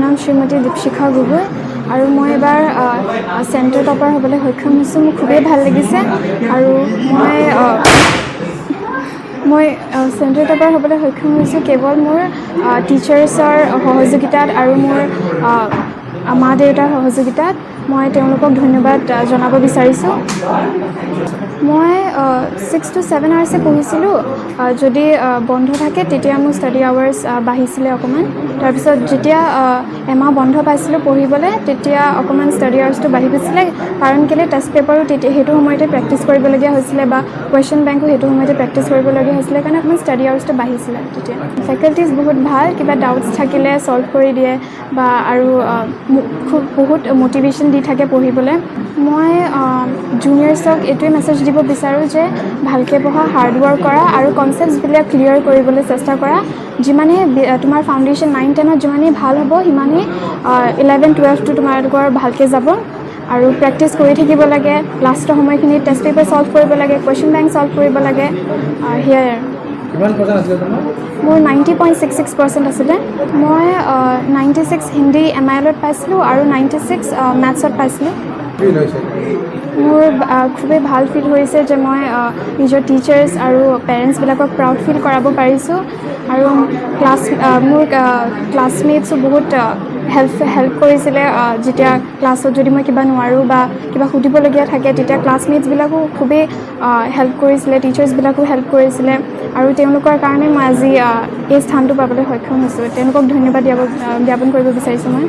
নাম শ্ৰীমতী দীপশিখা গগৈ আৰু মই এবাৰ চেণ্টাৰ টপাৰ হ'বলৈ সক্ষম হৈছোঁ। মোৰ খুবেই ভাল লাগিছে আৰু মই চেণ্টাৰ টপাৰ হ'বলৈ সক্ষম হৈছোঁ কেৱল মোৰ টিচাৰ্ছৰ সহযোগিতাত আৰু মোৰ মা দেউতাৰ সহযোগিতাত। মই তেওঁলোকক ধন্যবাদ জনাব বিচাৰিছোঁ। মই 6 to 7 আৱাৰ্ছে পঢ়িছিলোঁ। যদি বন্ধ থাকে তেতিয়া মোৰ ষ্টাডি আৱাৰ্ছ বাঢ়িছিলে অকণমান। তাৰপিছত যেতিয়া এমাহ বন্ধ পাইছিলোঁ পঢ়িবলৈ তেতিয়া অকণমান ষ্টাডি আৱাৰ্ছটো বাঢ়ি গৈছিলে। কাৰণ কেলৈ টেষ্ট পেপাৰো সেইটো সময়তে প্ৰেক্টিচ কৰিবলগীয়া হৈছিলে বা কুৱেশ্যন বেংকো সেইটো সময়তে প্ৰেক্টিচ কৰিবলগীয়া হৈছিলে কাৰণে অকণমান ষ্টাডি আৱাৰ্ছটো বাঢ়িছিলে তেতিয়া। ফেকাল্টিজ বহুত ভাল, কিবা ডাউটছ থাকিলে ছল্ভ কৰি দিয়ে বা আৰু বহুত মটিভেশ্যন দি থাকে পঢ়িবলৈ। মই জুনিয়ৰ্ছক এইটোৱে মেছেজ দিব বিচাৰোঁ যে ভালকৈ পঢ়া, হাৰ্ড ৱৰ্ক কৰা আৰু কনচেপ্টছবিলাক ক্লিয়াৰ কৰিবলৈ চেষ্টা কৰা। যিমানেই তোমাৰ ফাউণ্ডেশ্যন 9-10ত যিমানেই ভাল হ'ব সিমানেই 11-12টো তোমালোকৰ ভালকৈ যাব আৰু প্ৰেক্টিচ কৰি থাকিব লাগে। লাষ্টৰ সময়খিনিত টেষ্ট পেপাৰ ছল্ভ কৰিব লাগে, কুৱেশ্যন বেংক ছল্ভ কৰিব লাগে। সেয়াই আৰু। মোৰ 90.66% আছিলে। মই 96 হিন্দী MILত পাইছিলোঁ আৰু 96 মেথছত পাইছিলোঁ। মোৰ খুবেই ভাল ফিল হৈছে যে মই নিজৰ টিচাৰ্ছ আৰু পেৰেণ্টছবিলাকক প্ৰাউড ফিল কৰাব পাৰিছোঁ আৰু মোৰ ক্লাছমেটছো বহুত হেল্প কৰিছিলে। যেতিয়া ক্লাছত যদি মই কিবা নোৱাৰোঁ বা কিবা সুধিবলগীয়া থাকে তেতিয়া ক্লাছমেটছবিলাকো খুবেই হেল্প কৰিছিলে, টিচাৰ্ছবিলাকো হেল্প কৰিছিলে আৰু তেওঁলোকৰ কাৰণে মই আজি এই স্থানটো পাবলৈ সক্ষম হৈছোঁ। তেওঁলোকক ধন্যবাদ জ্ঞাপন কৰিব বিচাৰিছোঁ মই।